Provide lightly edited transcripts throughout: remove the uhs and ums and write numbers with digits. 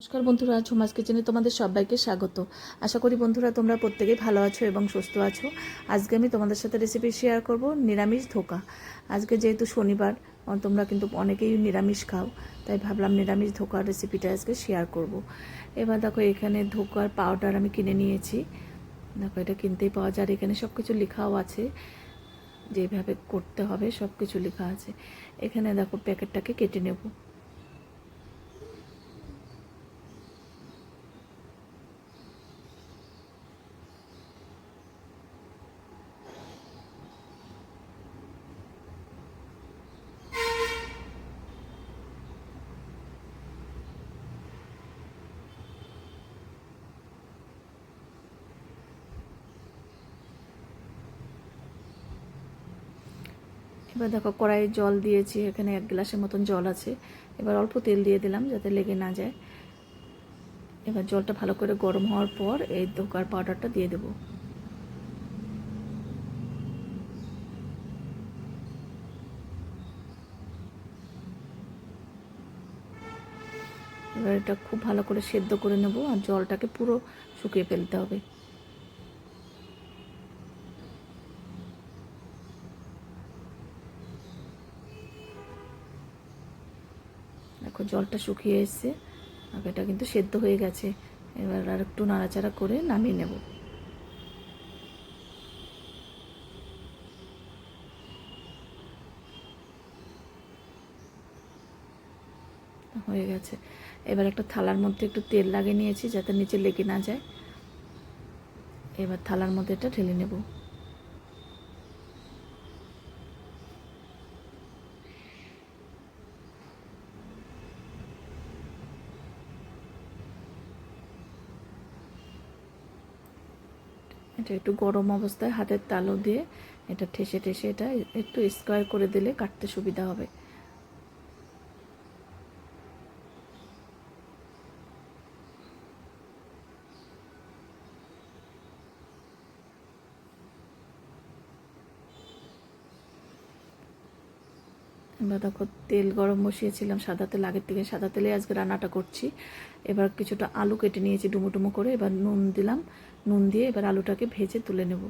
নমস্কার বন্ধুরা, ঝুমাস কিচেনে তোমাদের সবাইকে স্বাগত। আশা করি বন্ধুরা তোমরা প্রত্যেকেই ভালো আছো এবং সুস্থ আছো। আজকে আমি তোমাদের সাথে রেসিপি শেয়ার করব নিরামিষ ধোকা। আজকে যেহেতু শনিবার, তোমরা কিন্তু অনেকেই নিরামিষ খাও, তাই ভাবলাম নিরামিষ ধোকার রেসিপিটা আজকে শেয়ার করব। এবার দেখো, এখানে ধোকার পাউডার আমি কিনে নিয়েছি। দেখো, এটা কিনতেই পাওয়া যায়, আর এখানে সব কিছু লেখাও আছে, যেভাবে করতে হবে সব কিছু লেখা আছে। এখানে দেখো, প্যাকেটটাকে কেটে নেব। এবার দেখো, কড়াইয়ে জল দিয়েছি, এখানে 1 গ্লাসের মতন জল আছে। এবার অল্প তেল দিয়ে দিলাম যাতে লেগে না যায়। এবার জলটা ভালো করে গরম হওয়ার পর এই ধোকার পাউডারটা দিয়ে দেব। এবার এটা খুব ভালো করে সেদ্ধ করে নেব, আর জলটাকে পুরো শুকিয়ে ফেলতে হবে। দেখো, জলটা শুকিয়ে এসছে, আর এটা কিন্তু সেদ্ধ হয়ে গেছে। এবার আর একটু নাড়াচাড়া করে নামিয়ে নেব। হয়ে গেছে। এবার একটা থালার মধ্যে একটু তেল লাগিয়ে নিয়েছি যাতে নিচে লেগে না যায়। এবার থালার মধ্যে এটা ঢেলে নেব। এটা একটু গরম অবস্থায় হাতের তালু দিয়ে এটা ঠেসে ঠেসে এটা একটু স্কোয়ার করে দিলে কাটতে সুবিধা হবে। এবার দেখো, তেল গরম বসিয়েছিলাম সাদা তেল, আগের থেকে সাদা তেলে আজকে রান্নাটা করছি। এবার কিছুটা আলু কেটে নিয়েছি ডুমো ডুমো করে, এবার নুন দিলাম, নুন দিয়ে এবার আলুটাকে ভেজে তুলে নেব।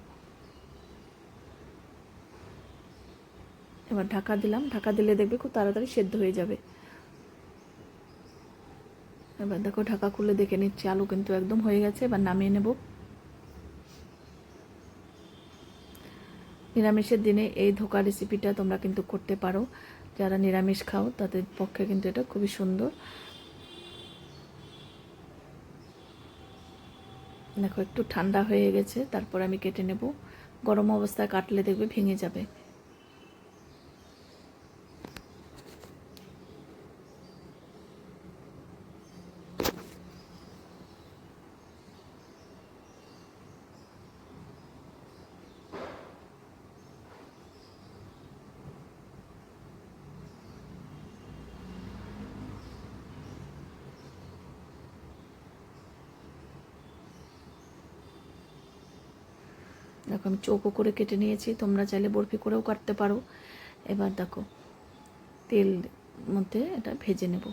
এবার ঢাকা দিলাম, ঢাকা দিলে দেখবে খুব তাড়াতাড়ি সেদ্ধ হয়ে যাবে। এবার দেখো, ঢাকা খুলে দেখে নিচ্ছি, আলু কিন্তু একদম হয়ে গেছে। এবার নামিয়ে নেব। নিরামিষের দিনে এই ধোকা রেসিপিটা তোমরা কিন্তু করতে পারো। যারা নিরামিষ খাও তাদের পক্ষে কিন্তু এটা খুবই সুন্দর। দেখো, একটু ঠান্ডা হয়ে গেছে, তারপর আমি কেটে নেব। গরম অবস্থায় কাটলে দেখবে ভেঙে যাবে। দেখো, আমি চৌকো করে কেটে নিয়েছি, তোমরা চাইলে বরফি করেও কাটতে পারো। এবার দেখো, তেল মধ্যে এটা ভেজে নেব।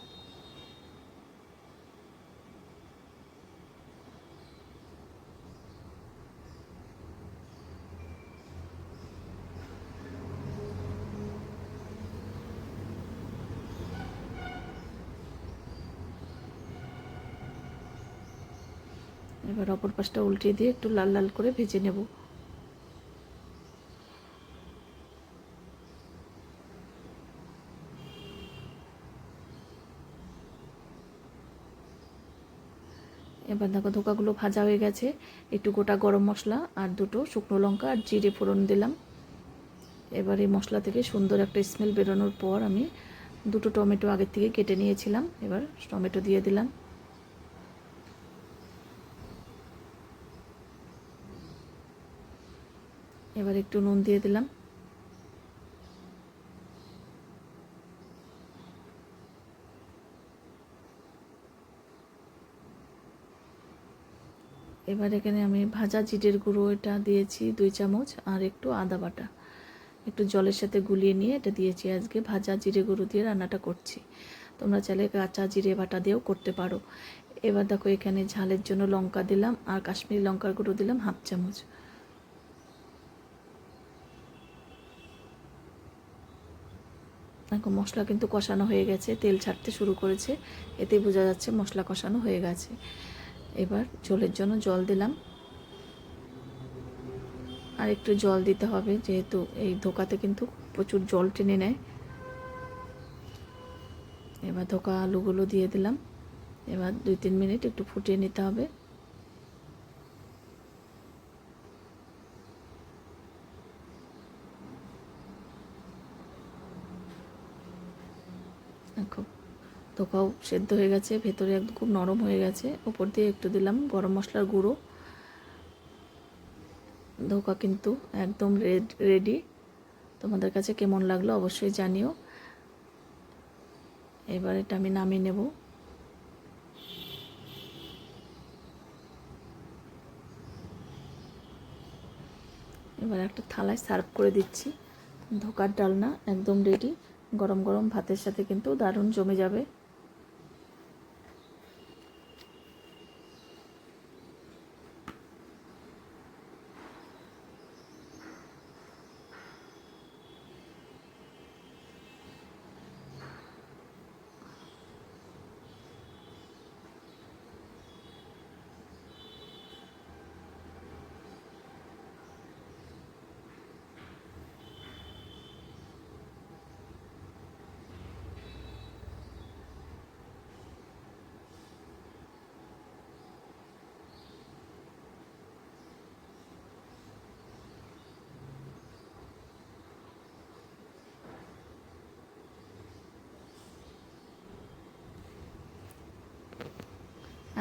এবার অপর পাশটা উল্টিয়ে দিয়ে একটু লাল লাল করে ভেজে নেব। এবার দেখো, ধোকাগুলো ভাজা হয়ে গেছে। একটু গোটা গরম মশলা আর দুটো শুকনো লঙ্কা আর জিরে ফোড়ন দিলাম। এবার এই মশলা থেকে সুন্দর একটা স্মেল বেরোনোর পর আমি দুটো টমেটো আগের থেকে কেটে নিয়েছিলাম, এবার টমেটো দিয়ে দিলাম। এবার একটু নুন দিয়ে দিলাম। এবার এখানে আমি ভাজা জিরের গুঁড়ো এটা দিয়েছি 2 চামচ, আর একটু আদা বাটা একটু জলের সাথে গুলিয়ে নিয়ে এটা দিয়েছি। আজকে ভাজা জিরে গুঁড়ো দিয়ে রান্নাটা করছি। তোমরা চাইলে কাঁচা জিরে বাটা দিয়েও করতে পারো। এবার দেখো এখানে ঝালের জন্য লঙ্কা দিলাম আর কাশ্মীরি লঙ্কার গুঁড়ো দিলাম 1/2 চামচ। দেখো মশলা কিন্তু কষানো হয়ে গেছে, তেল ছাড়তে শুরু করেছে, এতেই বোঝা যাচ্ছে মশলা কষানো হয়ে গেছে। এবার ঝোলের জন্য জল দিলাম, আর একটু জল দিতে হবে যেহেতু এই ধোকাতে কিন্তু প্রচুর জল টেনে নেয়। এবার ধোকা আলুগুলো দিয়ে দিলাম, এবার 2-3 মিনিট একটু ফুটিয়ে নিতে হবে। দেখো ধোকাও সেদ্ধ হয়ে গেছে, ভেতরে একদম খুব নরম হয়ে গেছে। উপর দিয়ে একটু দিলাম গরম মশলার গুঁড়ো। ধোকা কিন্তু একদম রেডি। তোমাদের কাছে কেমন লাগলো অবশ্যই জানিও। এবার এটা আমি নামিয়ে নেব। এবার একটা থালায় সার্ভ করে দিচ্ছি। ধোকার ডালনা একদম রেডি। গরম গরম ভাতের সাথে কিন্তু দারুণ জমে যাবে।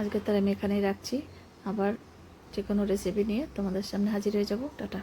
আজকে তার আমি এখানেই রাখছি। আবার যে কোনো রেসিপি নিয়ে তোমাদের সামনে হাজির হয়ে যাব। টাটা।